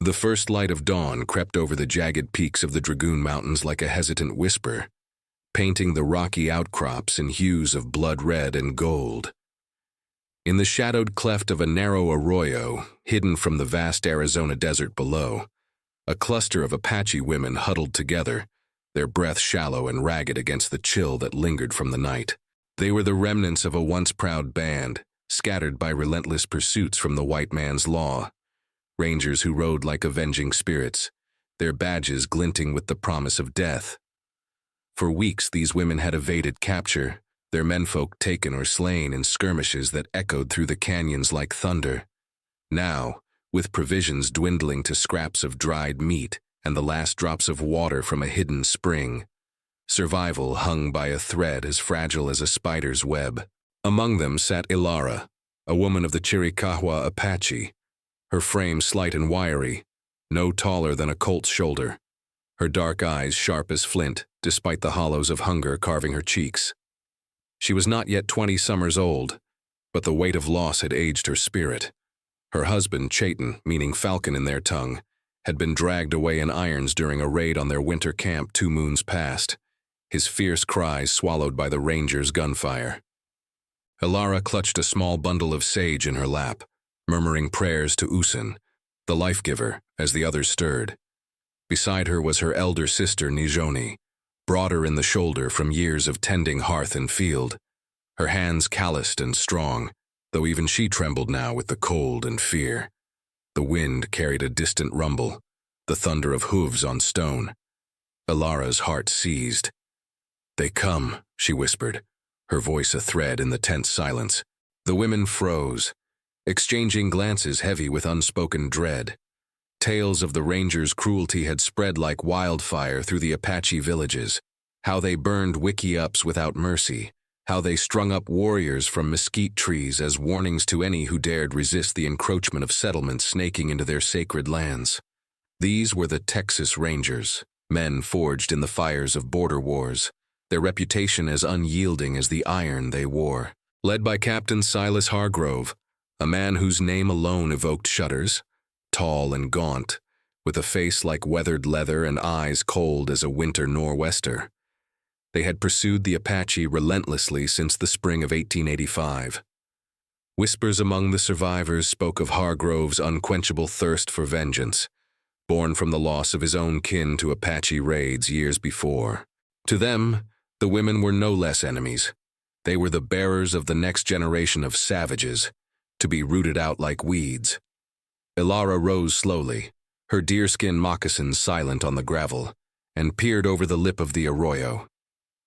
The first light of dawn crept over the jagged peaks of the Dragoon Mountains like a hesitant whisper, painting the rocky outcrops in hues of blood red and gold. In the shadowed cleft of a narrow arroyo, hidden from the vast Arizona desert below, a cluster of Apache women huddled together, their breath shallow and ragged against the chill that lingered from the night. They were the remnants of a once proud band, scattered by relentless pursuits from the white man's law. Rangers who rode like avenging spirits, their badges glinting with the promise of death. For weeks these women had evaded capture, their menfolk taken or slain in skirmishes that echoed through the canyons like thunder. Now, with provisions dwindling to scraps of dried meat and the last drops of water from a hidden spring, survival hung by a thread as fragile as a spider's web. Among them sat Ilara, a woman of the Chiricahua Apache, her frame slight and wiry, no taller than a colt's shoulder, her dark eyes sharp as flint, despite the hollows of hunger carving her cheeks. She was not yet 20 summers old, but the weight of loss had aged her spirit. Her husband, Chaitin, meaning falcon in their tongue, had been dragged away in irons during a raid on their winter camp 2 moons past, his fierce cries swallowed by the rangers' gunfire. Ilara clutched a small bundle of sage in her lap, murmuring prayers to Usin, the life-giver, as the others stirred. Beside her was her elder sister, Nijoni, broader in the shoulder from years of tending hearth and field, her hands calloused and strong, though even she trembled now with the cold and fear. The wind carried a distant rumble, the thunder of hooves on stone. Ilara's heart seized. "They come," she whispered, her voice a thread in the tense silence. The women froze, exchanging glances heavy with unspoken dread. Tales of the rangers' cruelty had spread like wildfire through the Apache villages, how they burned wickiups without mercy, how they strung up warriors from mesquite trees as warnings to any who dared resist the encroachment of settlements snaking into their sacred lands. These were the Texas Rangers, men forged in the fires of border wars, their reputation as unyielding as the iron they wore. Led by Captain Silas Hargrove, a man whose name alone evoked shudders, tall and gaunt, with a face like weathered leather and eyes cold as a winter nor'wester. They had pursued the Apache relentlessly since the spring of 1885. Whispers among the survivors spoke of Hargrove's unquenchable thirst for vengeance, born from the loss of his own kin to Apache raids years before. To them, the women were no less enemies. They were the bearers of the next generation of savages, to be rooted out like weeds. Ilara rose slowly, her deerskin moccasins silent on the gravel, and peered over the lip of the arroyo.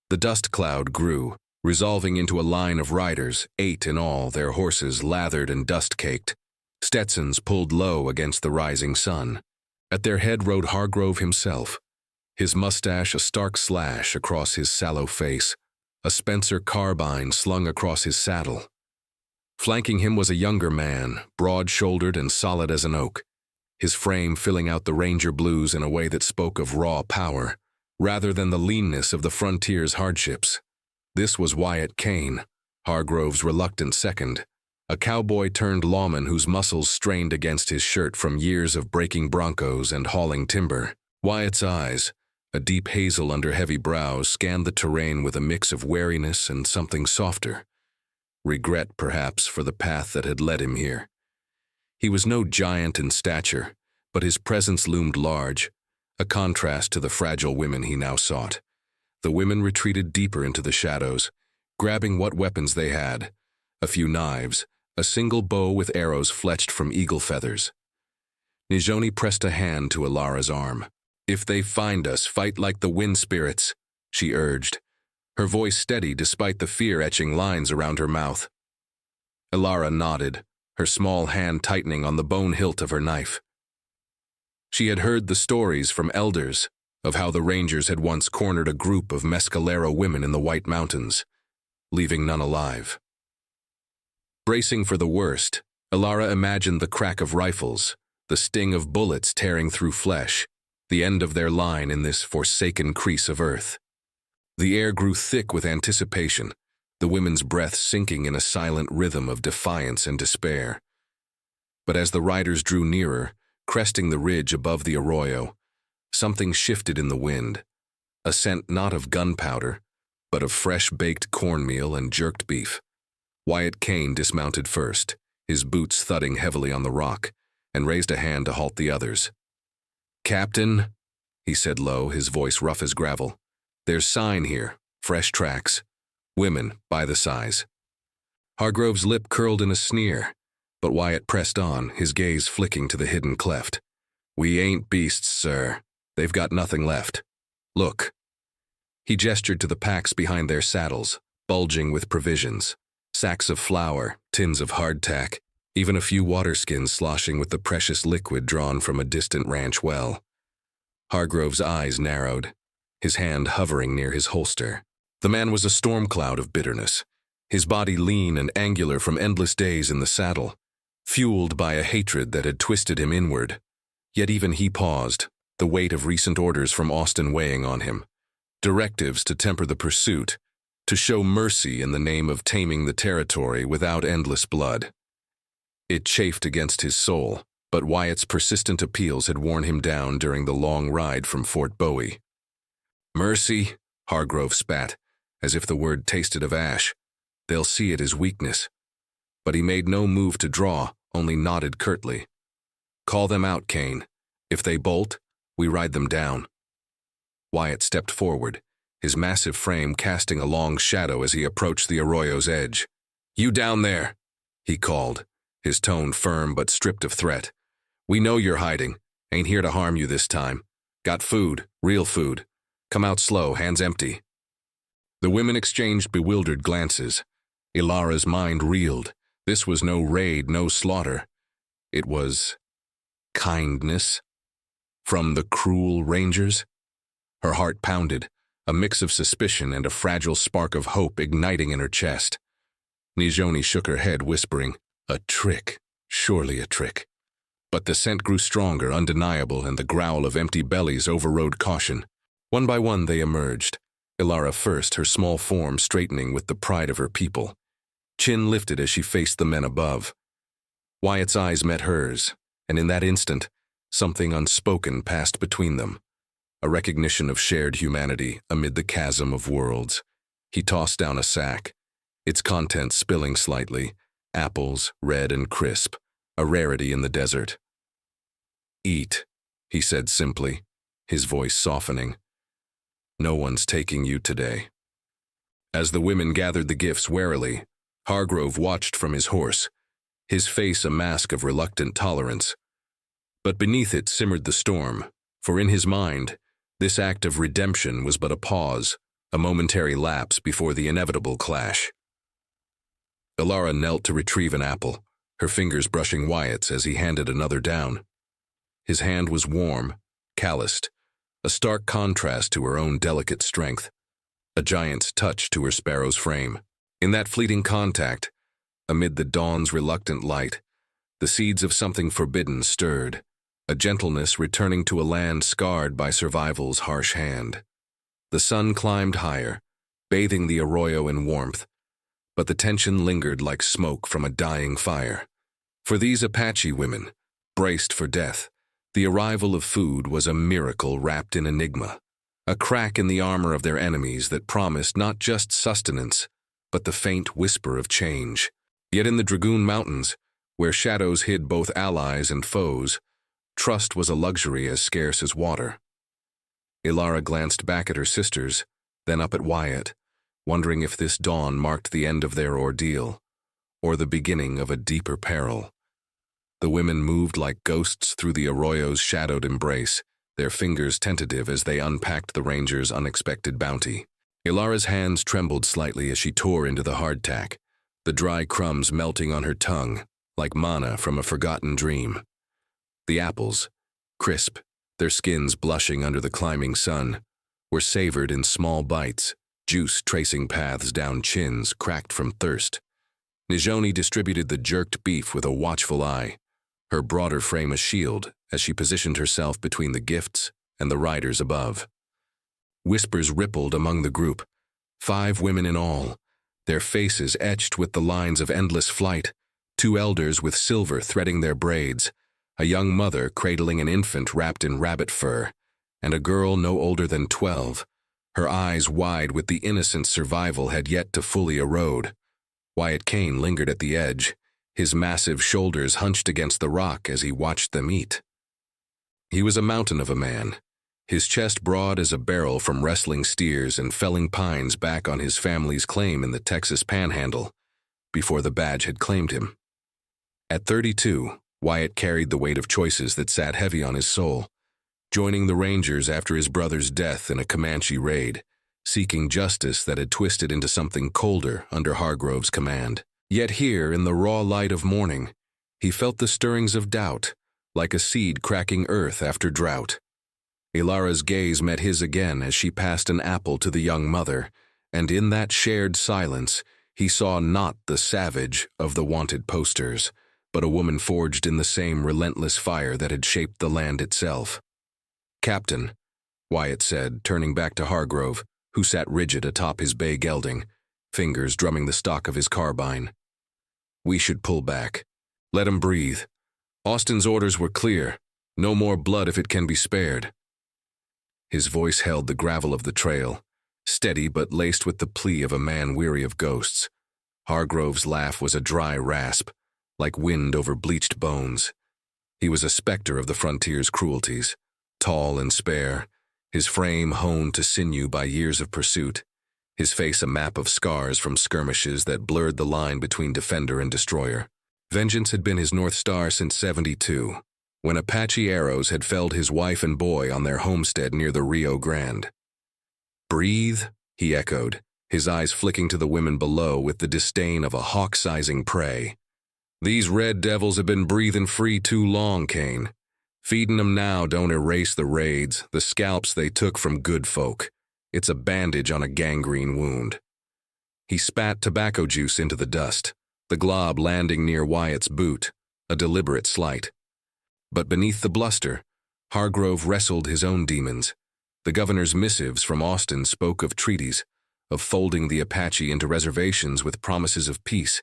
The dust cloud grew, resolving into a line of riders, 8 in all, their horses lathered and dust-caked, Stetsons pulled low against the rising sun. At their head rode Hargrove himself, his mustache a stark slash across his sallow face, a Spencer carbine slung across his saddle. Flanking him was a younger man, broad-shouldered and solid as an oak, his frame filling out the ranger blues in a way that spoke of raw power, rather than the leanness of the frontier's hardships. This was Wyatt Kane, Hargrove's reluctant second, a cowboy-turned-lawman whose muscles strained against his shirt from years of breaking broncos and hauling timber. Wyatt's eyes, a deep hazel under heavy brows, scanned the terrain with a mix of wariness and something softer. Regret, perhaps, for the path that had led him here. He was no giant in stature, but his presence loomed large, a contrast to the fragile women he now sought. The women retreated deeper into the shadows, grabbing what weapons they had, a few knives, a single bow with arrows fletched from eagle feathers. Nijoni pressed a hand to Ilara's arm. "If they find us, fight like the wind spirits," she urged, her voice steady despite the fear-etching lines around her mouth. Ilara nodded, her small hand tightening on the bone hilt of her knife. She had heard the stories from elders of how the Rangers had once cornered a group of Mescalero women in the White Mountains, leaving none alive. Bracing for the worst, Ilara imagined the crack of rifles, the sting of bullets tearing through flesh, the end of their line in this forsaken crease of earth. The air grew thick with anticipation, the women's breath sinking in a silent rhythm of defiance and despair. But as the riders drew nearer, Cresting the ridge above the arroyo, something shifted in the wind, a scent not of gunpowder, but of fresh baked cornmeal and jerked beef. Wyatt Kane dismounted first, his boots thudding heavily on the rock, and raised a hand to halt the others. "Captain," he said low, his voice rough as gravel, "there's sign here, fresh tracks. Women, by the size." Hargrove's lip curled in a sneer, but Wyatt pressed on, his gaze flicking to the hidden cleft. "We ain't beasts, sir. They've got nothing left. Look." He gestured to the packs behind their saddles, bulging with provisions. Sacks of flour, tins of hardtack, even a few water skins sloshing with the precious liquid drawn from a distant ranch well. Hargrove's eyes narrowed, his hand hovering near his holster. The man was a storm cloud of bitterness, his body lean and angular from endless days in the saddle, fueled by a hatred that had twisted him inward. Yet even he paused, the weight of recent orders from Austin weighing on him. Directives to temper the pursuit, to show mercy in the name of taming the territory without endless blood. It chafed against his soul, but Wyatt's persistent appeals had worn him down during the long ride from Fort Bowie. "Mercy," Hargrove spat, as if the word tasted of ash. "They'll see it as weakness." But he made no move to draw, only nodded curtly. "Call them out, Kane. If they bolt, we ride them down." Wyatt stepped forward, his massive frame casting a long shadow as he approached the arroyo's edge. "You down there," he called, his tone firm but stripped of threat. "We know you're hiding. Ain't here to harm you this time. Got food, real food. Come out slow, hands empty." The women exchanged bewildered glances. Ilara's mind reeled. This was no raid, no slaughter. It was kindness from the cruel rangers. Her heart pounded, a mix of suspicion and a fragile spark of hope igniting in her chest. Nijoni shook her head, whispering, "A trick, surely a trick." But the scent grew stronger, undeniable, and the growl of empty bellies overrode caution. One by one they emerged, Ilara first, her small form straightening with the pride of her people. Chin lifted as she faced the men above. Wyatt's eyes met hers, and in that instant, something unspoken passed between them. A recognition of shared humanity amid the chasm of worlds. He tossed down a sack, its contents spilling slightly, apples, red and crisp, a rarity in the desert. "Eat," he said simply, his voice softening. "No one's taking you today." As the women gathered the gifts warily, Hargrove watched from his horse, his face a mask of reluctant tolerance. But beneath it simmered the storm, for in his mind, this act of redemption was but a pause, a momentary lapse before the inevitable clash. Ilara knelt to retrieve an apple, her fingers brushing Wyatt's as he handed another down. His hand was warm, calloused, a stark contrast to her own delicate strength, a giant's touch to her sparrow's frame. In that fleeting contact, amid the dawn's reluctant light, the seeds of something forbidden stirred, a gentleness returning to a land scarred by survival's harsh hand. The sun climbed higher, bathing the arroyo in warmth, but the tension lingered like smoke from a dying fire. For these Apache women, braced for death, the arrival of food was a miracle wrapped in enigma, a crack in the armor of their enemies that promised not just sustenance, but the faint whisper of change. Yet in the Dragoon Mountains, where shadows hid both allies and foes, trust was a luxury as scarce as water. Ilara glanced back at her sisters, then up at Wyatt, wondering if this dawn marked the end of their ordeal, or the beginning of a deeper peril. The women moved like ghosts through the arroyo's shadowed embrace, their fingers tentative as they unpacked the ranger's unexpected bounty. Ilara's hands trembled slightly as she tore into the hardtack, the dry crumbs melting on her tongue, like manna from a forgotten dream. The apples, crisp, their skins blushing under the climbing sun, were savored in small bites, juice tracing paths down chins cracked from thirst. Nijoni distributed the jerked beef with a watchful eye, her broader frame a shield as she positioned herself between the gifts and the riders above. Whispers rippled among the group, 5 women in all, their faces etched with the lines of endless flight, 2 elders with silver threading their braids, a young mother cradling an infant wrapped in rabbit fur, and a girl no older than 12, her eyes wide with the innocent survival had yet to fully erode. Wyatt Kane lingered at the edge, his massive shoulders hunched against the rock as he watched them eat. He was a mountain of a man, his chest broad as a barrel from wrestling steers and felling pines back on his family's claim in the Texas Panhandle, before the badge had claimed him. At 32, Wyatt carried the weight of choices that sat heavy on his soul, joining the Rangers after his brother's death in a Comanche raid, seeking justice that had twisted into something colder under Hargrove's command. Yet here, in the raw light of morning, he felt the stirrings of doubt, like a seed cracking earth after drought. Ilara's gaze met his again as she passed an apple to the young mother, and in that shared silence, he saw not the savage of the wanted posters, but a woman forged in the same relentless fire that had shaped the land itself. "Captain," Wyatt said, turning back to Hargrove, who sat rigid atop his bay gelding, fingers drumming the stock of his carbine. "We should pull back. Let him breathe. Austin's orders were clear. No more blood if it can be spared." His voice held the gravel of the trail, steady but laced with the plea of a man weary of ghosts. Hargrove's laugh was a dry rasp, like wind over bleached bones. He was a specter of the frontier's cruelties, tall and spare, his frame honed to sinew by years of pursuit, his face a map of scars from skirmishes that blurred the line between defender and destroyer. Vengeance had been his North Star since '72, when Apache arrows had felled his wife and boy on their homestead near the Rio Grande. "Breathe," he echoed, his eyes flicking to the women below with the disdain of a hawk sizing prey. "These red devils have been breathing free too long, Kane. Feeding 'em now don't erase the raids, the scalps they took from good folk. It's a bandage on a gangrene wound." He spat tobacco juice into the dust, the glob landing near Wyatt's boot, a deliberate slight. But beneath the bluster, Hargrove wrestled his own demons. The governor's missives from Austin spoke of treaties, of folding the Apache into reservations with promises of peace,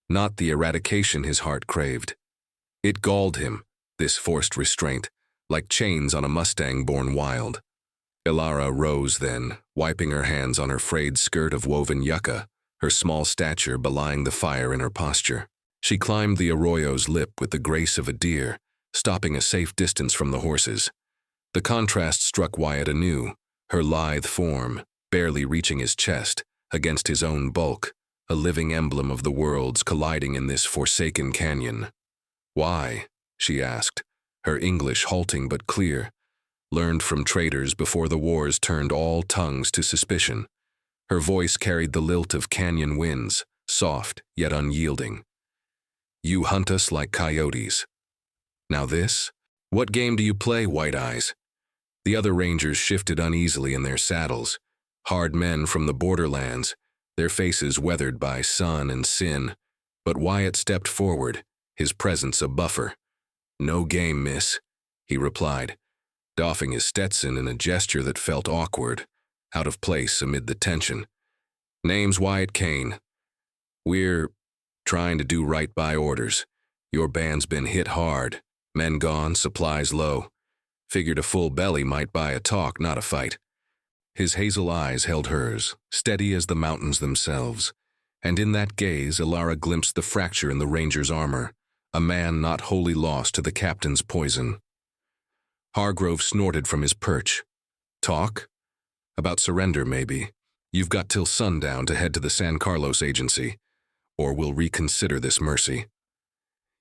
not the eradication his heart craved. It galled him, this forced restraint, like chains on a Mustang born wild. Ilara rose then, wiping her hands on her frayed skirt of woven yucca, her small stature belying the fire in her posture. She climbed the arroyo's lip with the grace of a deer, stopping a safe distance from the horses. The contrast struck Wyatt anew, her lithe form, barely reaching his chest, against his own bulk, a living emblem of the worlds colliding in this forsaken canyon. "Why?" she asked, her English halting but clear, learned from traders before the wars turned all tongues to suspicion. Her voice carried the lilt of canyon winds, soft yet unyielding. "You hunt us like coyotes. Now this? What game do you play, White Eyes?" The other rangers shifted uneasily in their saddles, hard men from the borderlands, their faces weathered by sun and sin, but Wyatt stepped forward, his presence a buffer. "No game, miss," he replied, doffing his Stetson in a gesture that felt awkward, out of place amid the tension. "Name's Wyatt Kane. We're trying to do right by orders. Your band's been hit hard, men gone, supplies low. Figured a full belly might buy a talk, not a fight." His hazel eyes held hers, steady as the mountains themselves, and in that gaze Ilara glimpsed the fracture in the ranger's armor, a man not wholly lost to the captain's poison. Hargrove snorted from his perch. "Talk? About surrender, maybe. You've got till sundown to head to the San Carlos agency, or we'll reconsider this mercy."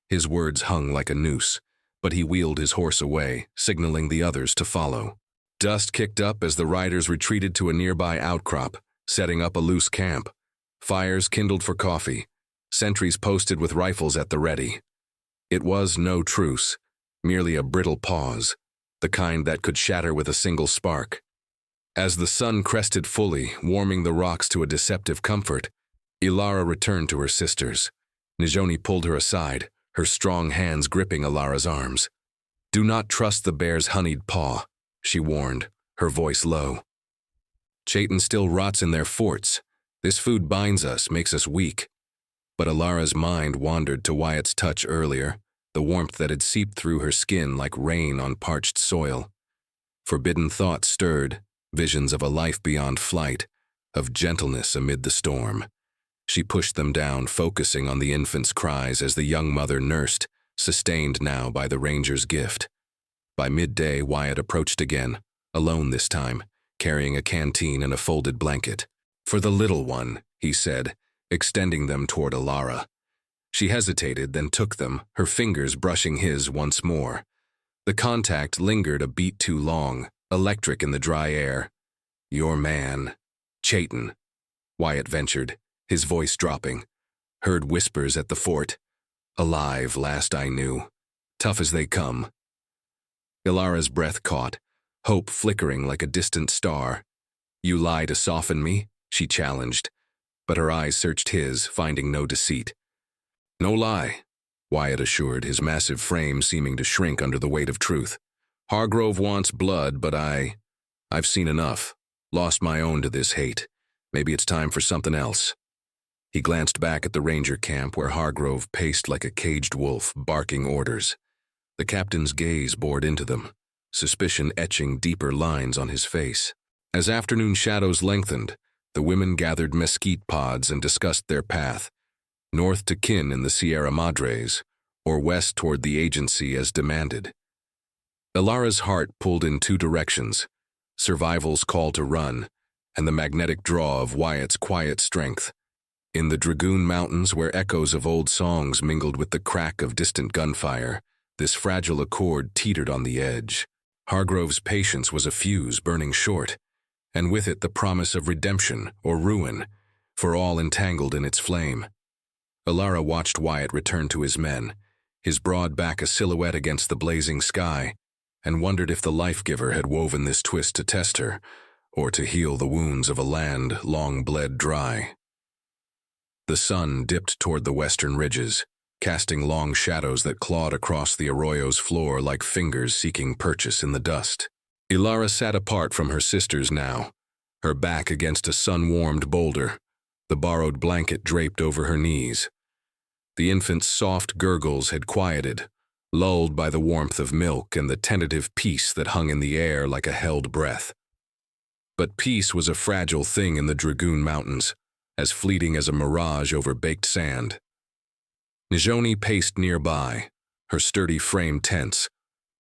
His words hung like a noose, but he wheeled his horse away, signaling the others to follow. Dust kicked up as the riders retreated to a nearby outcrop, setting up a loose camp. Fires kindled for coffee, sentries posted with rifles at the ready. It was no truce, merely a brittle pause, the kind that could shatter with a single spark. As the sun crested fully, warming the rocks to a deceptive comfort, Ilara returned to her sisters. Nijoni pulled her aside, her strong hands gripping Ilara's arms. "Do not trust the bear's honeyed paw," she warned, her voice low. "Chaitin still rots in their forts. This food binds us, makes us weak." But Ilara's mind wandered to Wyatt's touch earlier, the warmth that had seeped through her skin like rain on parched soil. Forbidden thoughts stirred, visions of a life beyond flight, of gentleness amid the storm. She pushed them down, focusing on the infant's cries as the young mother nursed, sustained now by the ranger's gift. By midday, Wyatt approached again, alone this time, carrying a canteen and a folded blanket. "For the little one," he said, extending them toward Alara. She hesitated, then took them, her fingers brushing his once more. The contact lingered a beat too long, electric in the dry air. "Your man, Chayton," Wyatt ventured, his voice dropping. "Heard whispers at the fort. Alive, last I knew. Tough as they come." Ilara's breath caught, hope flickering like a distant star. "You lie to soften me?" she challenged, but her eyes searched his, finding no deceit. "No lie," Wyatt assured, his massive frame seeming to shrink under the weight of truth. "Hargrove wants blood, but I've seen enough. Lost my own to this hate. Maybe it's time for something else." He glanced back at the ranger camp where Hargrove paced like a caged wolf, barking orders. The captain's gaze bored into them, suspicion etching deeper lines on his face. As afternoon shadows lengthened, the women gathered mesquite pods and discussed their path, north to kin in the Sierra Madres, or west toward the agency as demanded. Ilara's heart pulled in two directions, survival's call to run, and the magnetic draw of Wyatt's quiet strength. In the Dragoon Mountains, where echoes of old songs mingled with the crack of distant gunfire, this fragile accord teetered on the edge. Hargrove's patience was a fuse burning short, and with it the promise of redemption or ruin, for all entangled in its flame. Ilara watched Wyatt return to his men, his broad back a silhouette against the blazing sky, and wondered if the life-giver had woven this twist to test her, or to heal the wounds of a land long bled dry. The sun dipped toward the western ridges, casting long shadows that clawed across the arroyo's floor like fingers seeking purchase in the dust. Ilara sat apart from her sisters now, her back against a sun-warmed boulder, the borrowed blanket draped over her knees. The infant's soft gurgles had quieted, lulled by the warmth of milk and the tentative peace that hung in the air like a held breath. But peace was a fragile thing in the Dragoon Mountains, as fleeting as a mirage over baked sand. Nijoni paced nearby, her sturdy frame tense,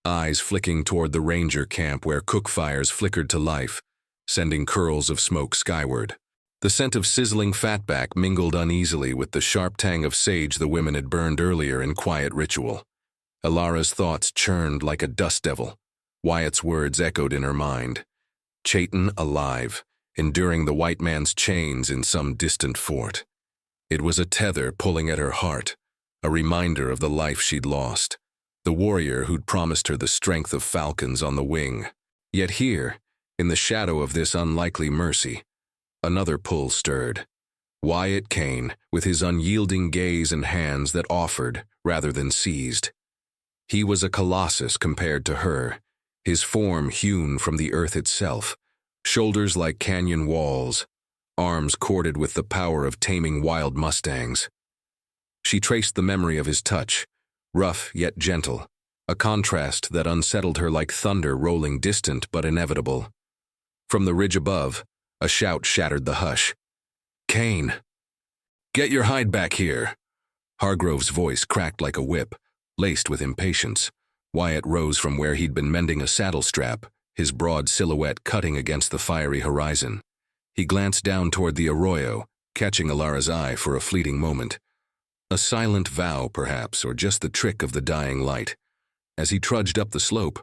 eyes flicking toward the ranger camp where cook fires flickered to life, sending curls of smoke skyward. The scent of sizzling fatback mingled uneasily with the sharp tang of sage the women had burned earlier in quiet ritual. Ilara's thoughts churned like a dust devil. Wyatt's words echoed in her mind. Chayton alive, enduring the white man's chains in some distant fort. It was a tether pulling at her heart, a reminder of the life she'd lost, the warrior who'd promised her the strength of falcons on the wing. Yet here, in the shadow of this unlikely mercy, another pull stirred. Wyatt Kane, with his unyielding gaze and hands that offered rather than seized. He was a colossus compared to her, his form hewn from the earth itself, shoulders like canyon walls, arms corded with the power of taming wild mustangs. She traced the memory of his touch, rough yet gentle, a contrast that unsettled her like thunder rolling distant but inevitable. From the ridge above, a shout shattered the hush. "Kane! Get your hide back here!" Hargrove's voice cracked like a whip, laced with impatience. Wyatt rose from where he'd been mending a saddle strap, his broad silhouette cutting against the fiery horizon. He glanced down toward the arroyo, catching Ilara's eye for a fleeting moment. A silent vow, perhaps, or just the trick of the dying light. As he trudged up the slope,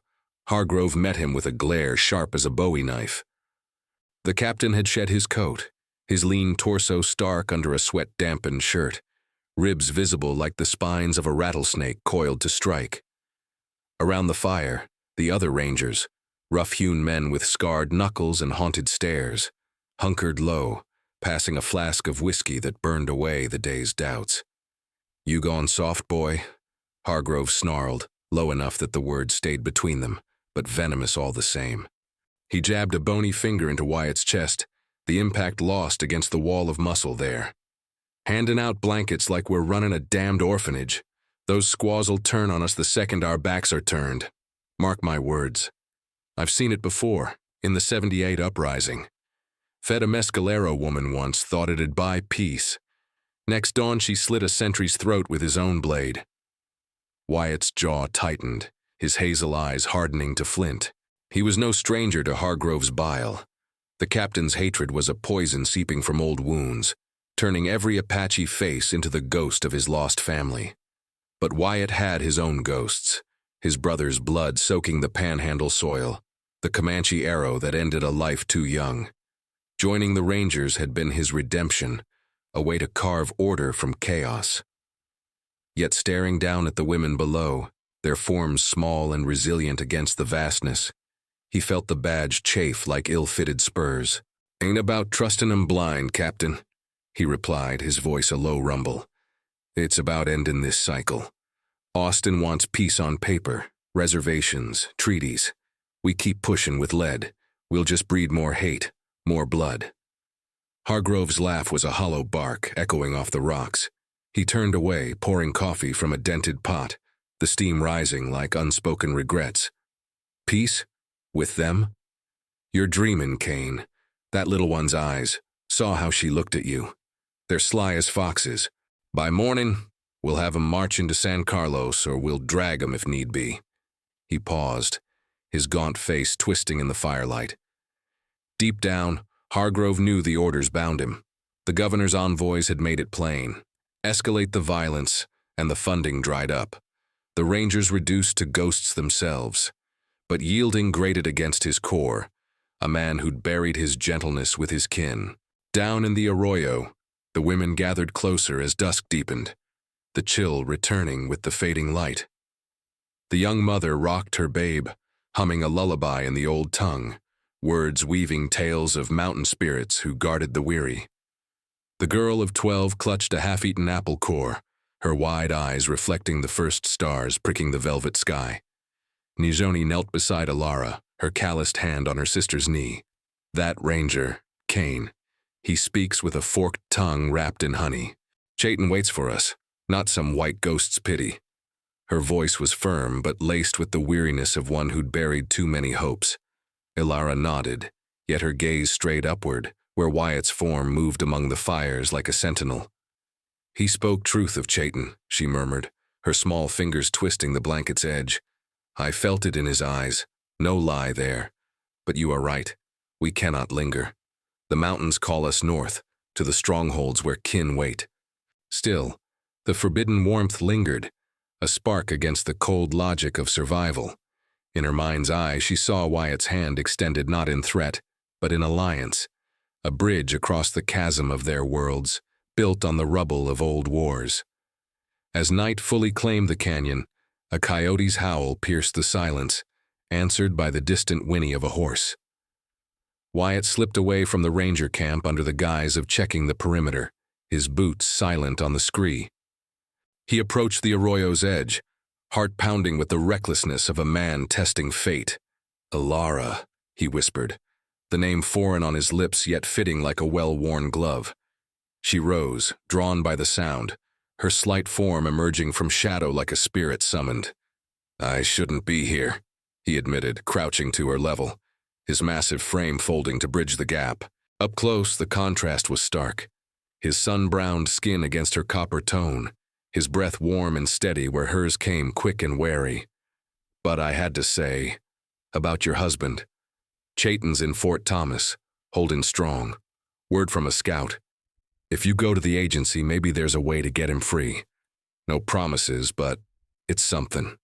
Hargrove met him with a glare sharp as a bowie knife. The captain had shed his coat, his lean torso stark under a sweat-dampened shirt, ribs visible like the spines of a rattlesnake coiled to strike. Around the fire, the other rangers, rough-hewn men with scarred knuckles and haunted stares, hunkered low, passing a flask of whiskey that burned away the day's doubts. "You gone soft, boy?" Hargrove snarled, low enough that the words stayed between them, but venomous all the same. He jabbed a bony finger into Wyatt's chest, the impact lost against the wall of muscle there. "Handing out blankets like we're running a damned orphanage. Those squaws will turn on us the second our backs are turned. Mark my words. I've seen it before, in the '78 uprising. Fed a Mescalero woman once, thought it'd buy peace. Next dawn she slit a sentry's throat with his own blade. Wyatt's jaw tightened, his hazel eyes hardening to flint. He was no stranger to Hargrove's bile. The captain's hatred was a poison seeping from old wounds, turning every Apache face into the ghost of his lost family. But Wyatt had his own ghosts, his brother's blood soaking the panhandle soil, the Comanche arrow that ended a life too young. Joining the Rangers had been his redemption, a way to carve order from chaos. Yet staring down at the women below, their forms small and resilient against the vastness, he felt the badge chafe like ill-fitted spurs. "Ain't about trustin' 'em blind, Captain," he replied, his voice a low rumble. "It's about ending this cycle. Austin wants peace on paper, reservations, treaties. We keep pushing with lead. We'll just breed more hate, more blood." Hargrove's laugh was a hollow bark echoing off the rocks. He turned away, pouring coffee from a dented pot, the steam rising like unspoken regrets. "Peace? With them? You're dreamin', Kane." That little one's eyes saw how she looked at you. They're sly as foxes. "By morning, we'll have 'em march into San Carlos, or we'll drag 'em if need be." He paused, his gaunt face twisting in the firelight. Deep down, Hargrove knew the orders bound him. The governor's envoys had made it plain. Escalate the violence, and the funding dried up. The Rangers reduced to ghosts themselves. But yielding grated against his core, a man who'd buried his gentleness with his kin. Down in the arroyo, the women gathered closer as dusk deepened, the chill returning with the fading light. The young mother rocked her babe, humming a lullaby in the old tongue, words weaving tales of mountain spirits who guarded the weary. The girl of 12 clutched a half-eaten apple core, her wide eyes reflecting the first stars pricking the velvet sky. Nizoni knelt beside Alara, her calloused hand on her sister's knee. "That Ranger, Kane, he speaks with a forked tongue wrapped in honey. Chayton waits for us, not some white ghost's pity." Her voice was firm but laced with the weariness of one who'd buried too many hopes. Alara nodded, yet her gaze strayed upward, where Wyatt's form moved among the fires like a sentinel. "He spoke truth of Chayton," she murmured, her small fingers twisting the blanket's edge. "I felt it in his eyes. No lie there. But you are right. We cannot linger. The mountains call us north, to the strongholds where kin wait." Still, the forbidden warmth lingered, a spark against the cold logic of survival. In her mind's eye, she saw Wyatt's hand extended not in threat, but in alliance, a bridge across the chasm of their worlds, built on the rubble of old wars. As night fully claimed the canyon, a coyote's howl pierced the silence, answered by the distant whinny of a horse. Wyatt slipped away from the ranger camp under the guise of checking the perimeter, his boots silent on the scree. He approached the arroyo's edge, heart pounding with the recklessness of a man testing fate. "Alara," he whispered, the name foreign on his lips yet fitting like a well-worn glove. She rose, drawn by the sound, her slight form emerging from shadow like a spirit summoned. "I shouldn't be here," he admitted, crouching to her level, his massive frame folding to bridge the gap. Up close, the contrast was stark. His sun-browned skin against her copper tone, his breath warm and steady where hers came quick and wary. "But I had to say, about your husband. Chayton's in Fort Thomas, holding strong. Word from a scout. If you go to the agency, maybe there's a way to get him free. No promises, but it's something."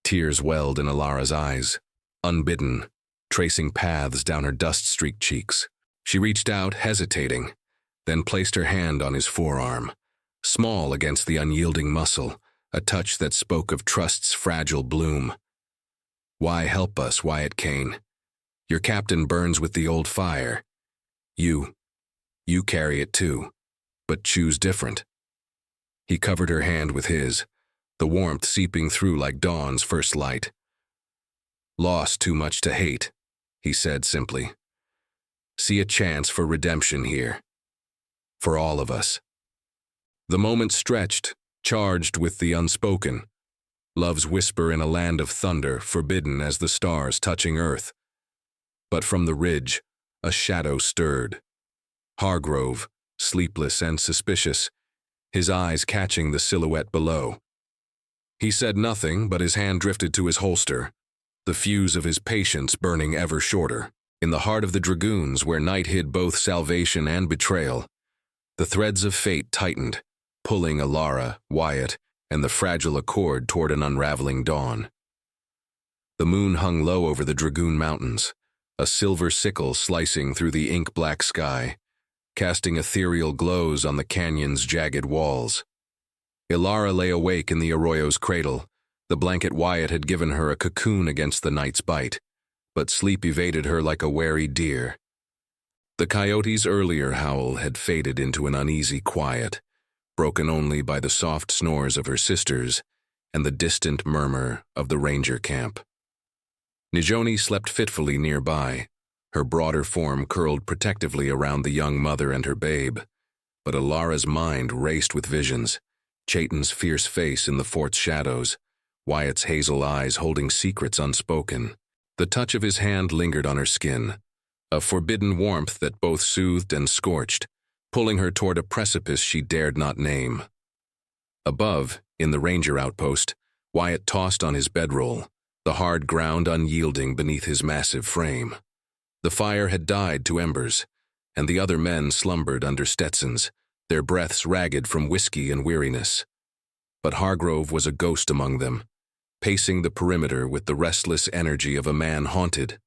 Tears welled in Alara's eyes, unbidden, tracing paths down her dust-streaked cheeks. She reached out, hesitating, then placed her hand on his forearm, small against the unyielding muscle, a touch that spoke of trust's fragile bloom. "Why help us, Wyatt Kane? Your captain burns with the old fire. You carry it too, but choose different." He covered her hand with his, the warmth seeping through like dawn's first light. "Lost too much to hate," he said simply. "See a chance for redemption here. For all of us." The moment stretched, charged with the unspoken, love's whisper in a land of thunder, forbidden as the stars touching earth. But from the ridge, a shadow stirred. Hargrove, sleepless and suspicious, his eyes catching the silhouette below. He said nothing, but his hand drifted to his holster, the fuse of his patience burning ever shorter. In the heart of the dragoons, where night hid both salvation and betrayal, the threads of fate tightened, pulling Alara, Wyatt, and the fragile accord toward an unraveling dawn. The moon hung low over the Dragoon Mountains, a silver sickle slicing through the ink-black sky, casting ethereal glows on the canyon's jagged walls. Alara lay awake in the arroyo's cradle. The blanket Wyatt had given her a cocoon against the night's bite, but sleep evaded her like a wary deer. The coyote's earlier howl had faded into an uneasy quiet, broken only by the soft snores of her sisters and the distant murmur of the ranger camp. Nijoni slept fitfully nearby, her broader form curled protectively around the young mother and her babe, but Alara's mind raced with visions, Chayton's fierce face in the fort's shadows, Wyatt's hazel eyes holding secrets unspoken. The touch of his hand lingered on her skin, a forbidden warmth that both soothed and scorched, pulling her toward a precipice she dared not name. Above, in the ranger outpost, Wyatt tossed on his bedroll, the hard ground unyielding beneath his massive frame. The fire had died to embers, and the other men slumbered under Stetsons, their breaths ragged from whiskey and weariness. But Hargrove was a ghost among them, pacing the perimeter with the restless energy of a man haunted.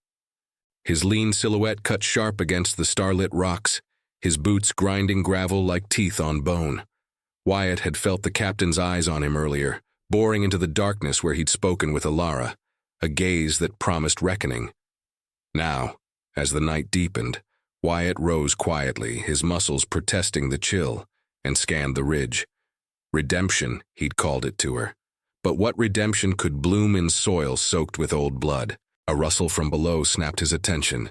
His lean silhouette cut sharp against the starlit rocks, his boots grinding gravel like teeth on bone. Wyatt had felt the captain's eyes on him earlier, boring into the darkness where he'd spoken with Alara, a gaze that promised reckoning. Now, as the night deepened, Wyatt rose quietly, his muscles protesting the chill, and scanned the ridge. Redemption, he'd called it to her. But what redemption could bloom in soil soaked with old blood? A rustle from below snapped his attention,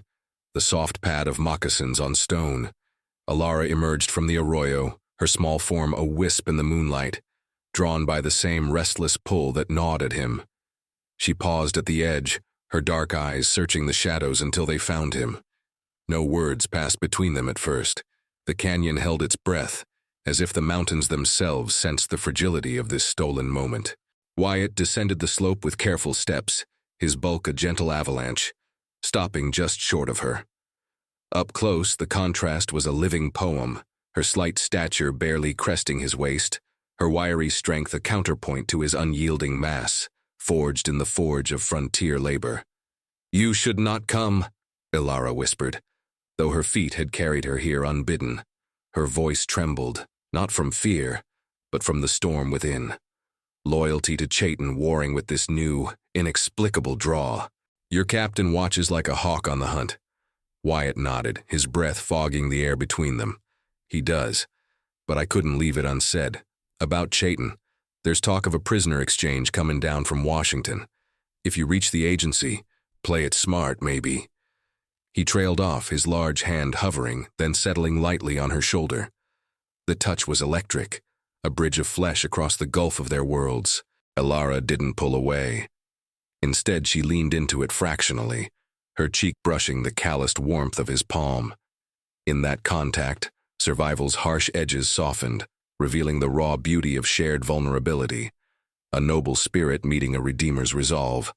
the soft pad of moccasins on stone. Alara emerged from the arroyo, her small form a wisp in the moonlight, drawn by the same restless pull that gnawed at him. She paused at the edge, her dark eyes searching the shadows until they found him. No words passed between them at first. The canyon held its breath, as if the mountains themselves sensed the fragility of this stolen moment. Wyatt descended the slope with careful steps, his bulk a gentle avalanche, stopping just short of her. Up close, the contrast was a living poem, her slight stature barely cresting his waist, her wiry strength a counterpoint to his unyielding mass, forged in the forge of frontier labor. "You should not come," Alara whispered, though her feet had carried her here unbidden. Her voice trembled, not from fear, but from the storm within. Loyalty to Chayton warring with this new, inexplicable draw. "Your captain watches like a hawk on the hunt." Wyatt nodded, his breath fogging the air between them. "He does, but I couldn't leave it unsaid. About Chayton, there's talk of a prisoner exchange coming down from Washington. If you reach the agency, play it smart, maybe." He trailed off, his large hand hovering, then settling lightly on her shoulder. The touch was electric, a bridge of flesh across the gulf of their worlds. Alara didn't pull away. Instead, she leaned into it fractionally, her cheek brushing the calloused warmth of his palm. In that contact, survival's harsh edges softened, revealing the raw beauty of shared vulnerability, a noble spirit meeting a redeemer's resolve.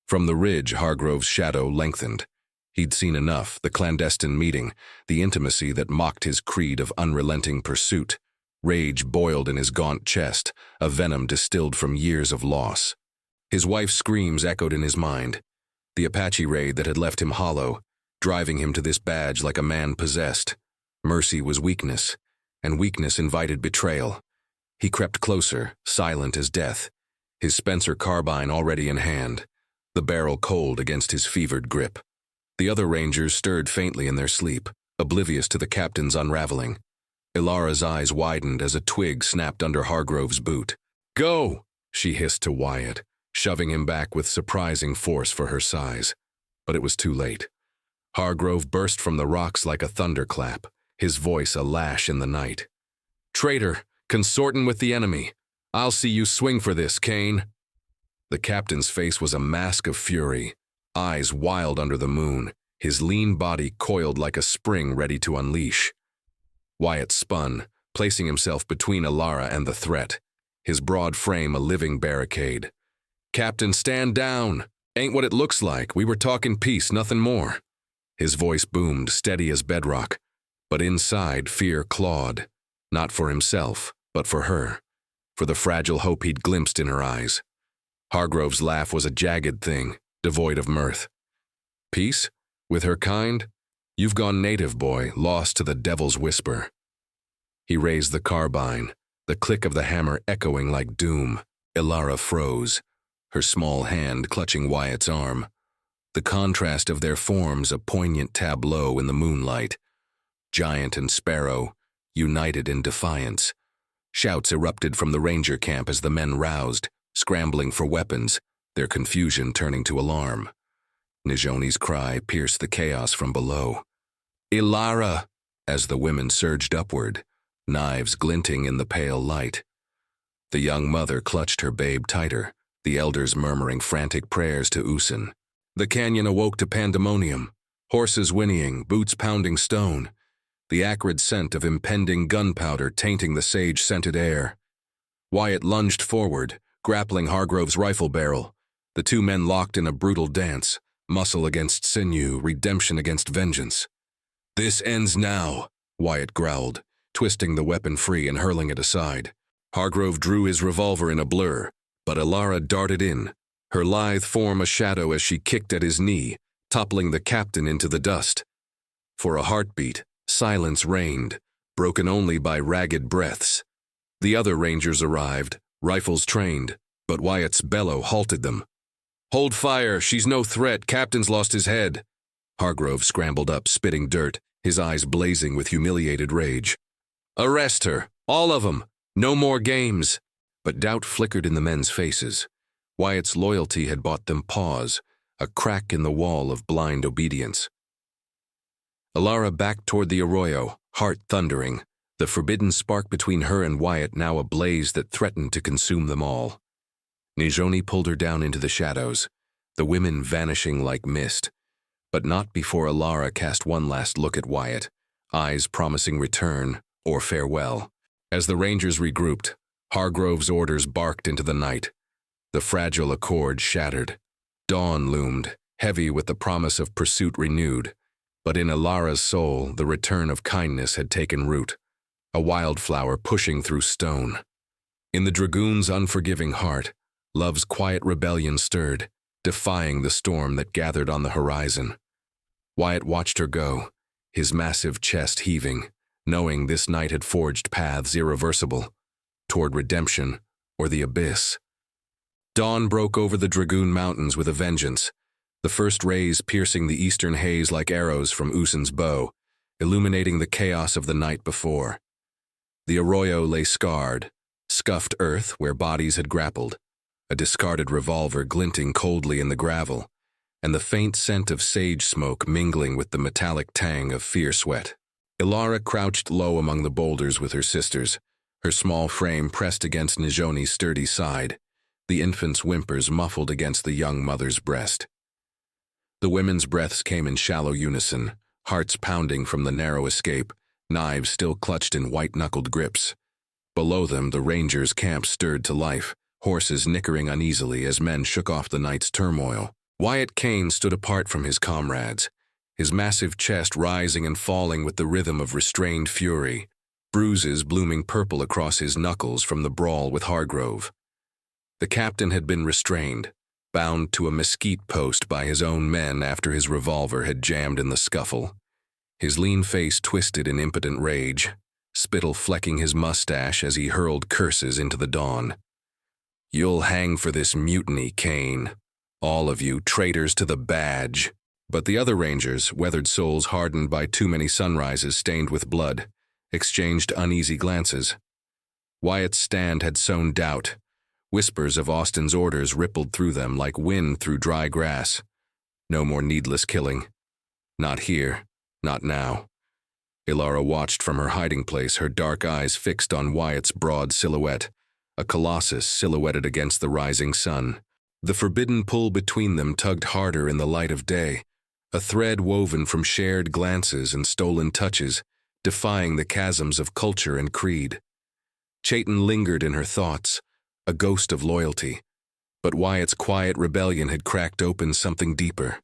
From the ridge, Hargrove's shadow lengthened. He'd seen enough, the clandestine meeting, the intimacy that mocked his creed of unrelenting pursuit. Rage boiled in his gaunt chest, a venom distilled from years of loss. His wife's screams echoed in his mind, the Apache raid that had left him hollow, driving him to this badge like a man possessed. Mercy was weakness, and weakness invited betrayal. He crept closer, silent as death, his Spencer carbine already in hand, the barrel cold against his fevered grip. The other rangers stirred faintly in their sleep, oblivious to the captain's unraveling. Alara's eyes widened as a twig snapped under Hargrove's boot. "Go!" she hissed to Wyatt, shoving him back with surprising force for her size. But it was too late. Hargrove burst from the rocks like a thunderclap, his voice a lash in the night. "Traitor, consorting with the enemy! I'll see you swing for this, Kane. The captain's face was a mask of fury, eyes wild under the moon, his lean body coiled like a spring ready to unleash. Wyatt spun, placing himself between Alara and the threat, his broad frame a living barricade. "Captain, stand down! Ain't what it looks like. We were talking peace, nothing more." His voice boomed, steady as bedrock, but inside fear clawed, not for himself, but for her, for the fragile hope he'd glimpsed in her eyes. Hargrove's laugh was a jagged thing, devoid of mirth. "Peace? With her kind? You've gone native, boy, lost to the devil's whisper." He raised the carbine, the click of the hammer echoing like doom. Alara froze, her small hand clutching Wyatt's arm. The contrast of their forms a poignant tableau in the moonlight. Giant and Sparrow, united in defiance. Shouts erupted from the ranger camp as the men roused, scrambling for weapons, their confusion turning to alarm. Nijoni's cry pierced the chaos from below. "Alara!" as the women surged upward, knives glinting in the pale light. The young mother clutched her babe tighter, the elders murmuring frantic prayers to Usin. The canyon awoke to pandemonium, horses whinnying, boots pounding stone, the acrid scent of impending gunpowder tainting the sage-scented air. Wyatt lunged forward, grappling Hargrove's rifle barrel. The two men locked in a brutal dance, muscle against sinew, redemption against vengeance. "This ends now," Wyatt growled, twisting the weapon free and hurling it aside. Hargrove drew his revolver in a blur, but Alara darted in, her lithe form a shadow as she kicked at his knee, toppling the captain into the dust. For a heartbeat, silence reigned, broken only by ragged breaths. The other rangers arrived, rifles trained, but Wyatt's bellow halted them. "Hold fire, she's no threat, captain's lost his head." Hargrove scrambled up, spitting dirt, his eyes blazing with humiliated rage. "Arrest her, all of them, no more games." But doubt flickered in the men's faces. Wyatt's loyalty had bought them pause, a crack in the wall of blind obedience. Alara backed toward the arroyo, heart thundering, the forbidden spark between her and Wyatt now a blaze that threatened to consume them all. Nijoni pulled her down into the shadows, the women vanishing like mist, but not before Alara cast one last look at Wyatt, eyes promising return or farewell. As the rangers regrouped, Hargrove's orders barked into the night. The fragile accord shattered. Dawn loomed, heavy with the promise of pursuit renewed, but in Alara's soul the return of kindness had taken root, a wildflower pushing through stone. In the dragoon's unforgiving heart, love's quiet rebellion stirred, defying the storm that gathered on the horizon. Wyatt watched her go, his massive chest heaving, knowing this night had forged paths irreversible, toward redemption or the abyss. Dawn broke over the Dragoon Mountains with a vengeance, the first rays piercing the eastern haze like arrows from Usin's bow, illuminating the chaos of the night before. The arroyo lay scarred, scuffed earth where bodies had grappled, a discarded revolver glinting coldly in the gravel, and the faint scent of sage smoke mingling with the metallic tang of fear sweat. Alara crouched low among the boulders with her sisters, her small frame pressed against Nijoni's sturdy side, the infant's whimpers muffled against the young mother's breast. The women's breaths came in shallow unison, hearts pounding from the narrow escape, knives still clutched in white-knuckled grips. Below them, the rangers' camp stirred to life, horses nickering uneasily as men shook off the night's turmoil. Wyatt Kane stood apart from his comrades, his massive chest rising and falling with the rhythm of restrained fury, bruises blooming purple across his knuckles from the brawl with Hargrove. The captain had been restrained, bound to a mesquite post by his own men after his revolver had jammed in the scuffle. His lean face twisted in impotent rage, spittle flecking his mustache as he hurled curses into the dawn. "You'll hang for this mutiny, Kane. All of you, traitors to the badge." But the other rangers, weathered souls hardened by too many sunrises stained with blood, exchanged uneasy glances. Wyatt's stand had sown doubt. Whispers of Austin's orders rippled through them like wind through dry grass. No more needless killing. Not here, not now. Alara watched from her hiding place, her dark eyes fixed on Wyatt's broad silhouette, a colossus silhouetted against the rising sun. The forbidden pull between them tugged harder in the light of day, a thread woven from shared glances and stolen touches, defying the chasms of culture and creed. Chayton lingered in her thoughts, a ghost of loyalty, but Wyatt's quiet rebellion had cracked open something deeper,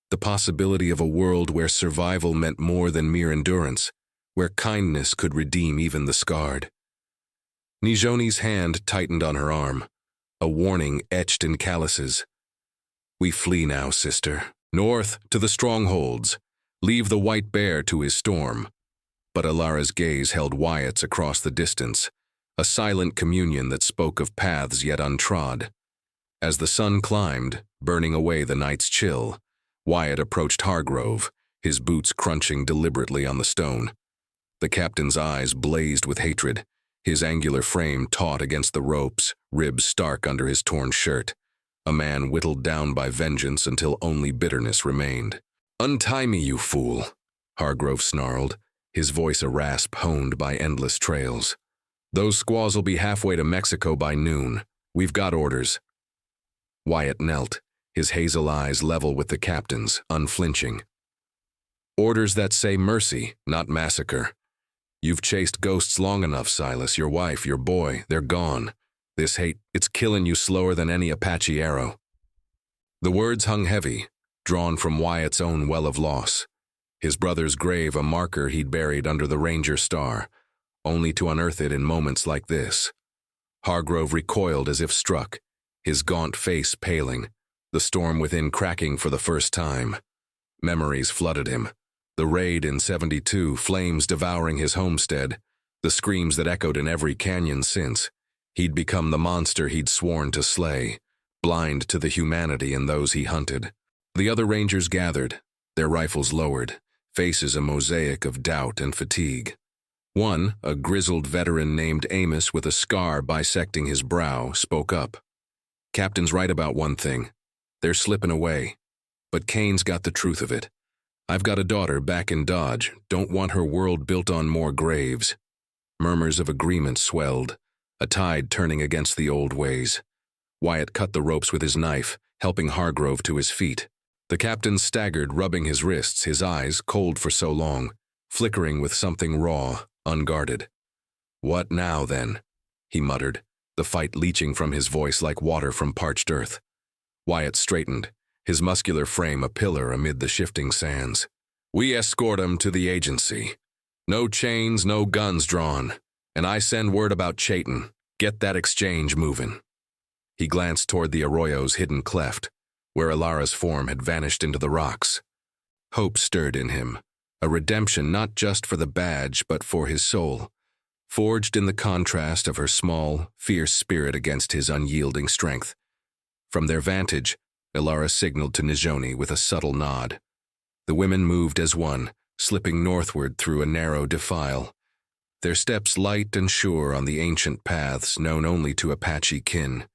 the possibility of a world where survival meant more than mere endurance, where kindness could redeem even the scarred. Nijoni's hand tightened on her arm, a warning etched in calluses. "We flee now, sister. North, to the strongholds. Leave the white bear to his storm." But Alara's gaze held Wyatt's across the distance, a silent communion that spoke of paths yet untrod. As the sun climbed, burning away the night's chill, Wyatt approached Hargrove, his boots crunching deliberately on the stone. The captain's eyes blazed with hatred, his angular frame taut against the ropes, ribs stark under his torn shirt, a man whittled down by vengeance until only bitterness remained. "Untie me, you fool," Hargrove snarled, his voice a rasp honed by endless trails. "Those squaws will be halfway to Mexico by noon. We've got orders." Wyatt knelt, his hazel eyes level with the captain's, unflinching. "Orders that say mercy, not massacre. You've chased ghosts long enough, Silas. Your wife, your boy, they're gone. This hate, it's killing you slower than any Apache arrow." The words hung heavy, drawn from Wyatt's own well of loss. His brother's grave a marker he'd buried under the Ranger star, only to unearth it in moments like this. Hargrove recoiled as if struck, his gaunt face paling, the storm within cracking for the first time. Memories flooded him. The raid in '72, flames devouring his homestead, the screams that echoed in every canyon since. He'd become the monster he'd sworn to slay, blind to the humanity in those he hunted. The other rangers gathered, their rifles lowered, faces a mosaic of doubt and fatigue. One, a grizzled veteran named Amos with a scar bisecting his brow, spoke up. "Captain's right about one thing. They're slipping away. But Kane's got the truth of it. I've got a daughter back in Dodge, don't want her world built on more graves." Murmurs of agreement swelled, a tide turning against the old ways. Wyatt cut the ropes with his knife, helping Hargrove to his feet. The captain staggered, rubbing his wrists, his eyes, cold for so long, flickering with something raw, unguarded. "What now, then?" he muttered, the fight leaching from his voice like water from parched earth. Wyatt straightened, his muscular frame a pillar amid the shifting sands. "We escort 'em to the agency. No chains, no guns drawn. And I send word about Chayton. Get that exchange moving." He glanced toward the arroyo's hidden cleft, where Alara's form had vanished into the rocks. Hope stirred in him, a redemption not just for the badge but for his soul, forged in the contrast of her small, fierce spirit against his unyielding strength. From their vantage, Alara signaled to Nijoni with a subtle nod. The women moved as one, slipping northward through a narrow defile, their steps light and sure on the ancient paths known only to Apache kin.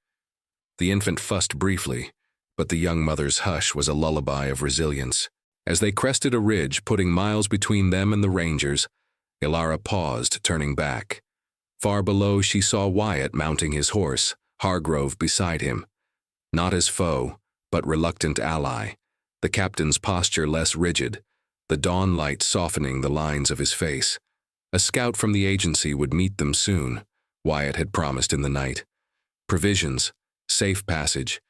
The infant fussed briefly, but the young mother's hush was a lullaby of resilience. As they crested a ridge, putting miles between them and the rangers, Alara paused, turning back. Far below she saw Wyatt mounting his horse, Hargrove beside him. Not as foe, but reluctant ally, the captain's posture less rigid, the dawn light softening the lines of his face. A scout from the agency would meet them soon, Wyatt had promised in the night. Provisions, safe passage,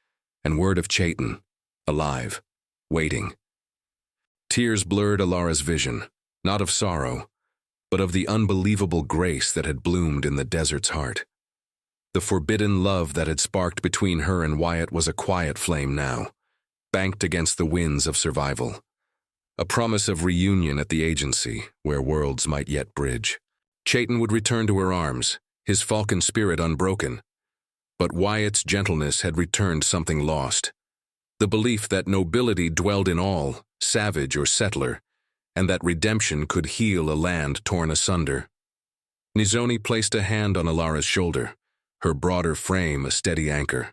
and word of Chayton, alive, waiting. Tears blurred Alara's vision, not of sorrow, but of the unbelievable grace that had bloomed in the desert's heart. The forbidden love that had sparked between her and Wyatt was a quiet flame now, banked against the winds of survival. A promise of reunion at the agency, where worlds might yet bridge. Chayton would return to her arms, his falcon spirit unbroken. But Wyatt's gentleness had returned something lost. The belief that nobility dwelled in all, savage or settler, and that redemption could heal a land torn asunder. Nijoni placed a hand on Alara's shoulder, her broader frame a steady anchor.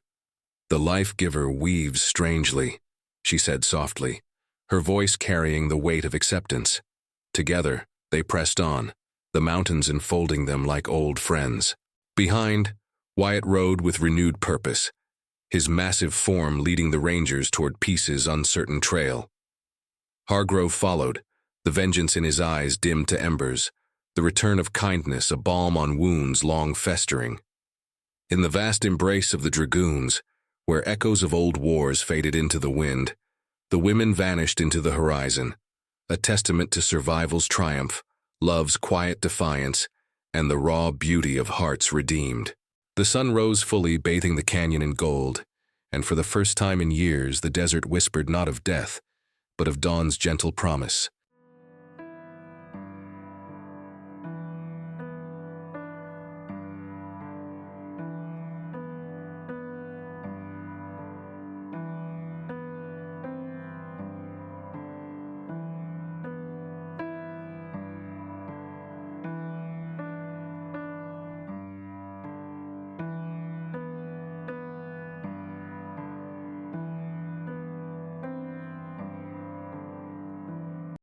"The life-giver weaves strangely," she said softly, her voice carrying the weight of acceptance. Together, they pressed on, the mountains enfolding them like old friends. Behind, Wyatt rode with renewed purpose, his massive form leading the Rangers toward peace's uncertain trail. Hargrove followed, the vengeance in his eyes dimmed to embers, the return of kindness a balm on wounds long festering. In the vast embrace of the dragoons, where echoes of old wars faded into the wind, the women vanished into the horizon, a testament to survival's triumph, love's quiet defiance, and the raw beauty of hearts redeemed. The sun rose fully, bathing the canyon in gold, and for the first time in years the desert whispered not of death, but of dawn's gentle promise.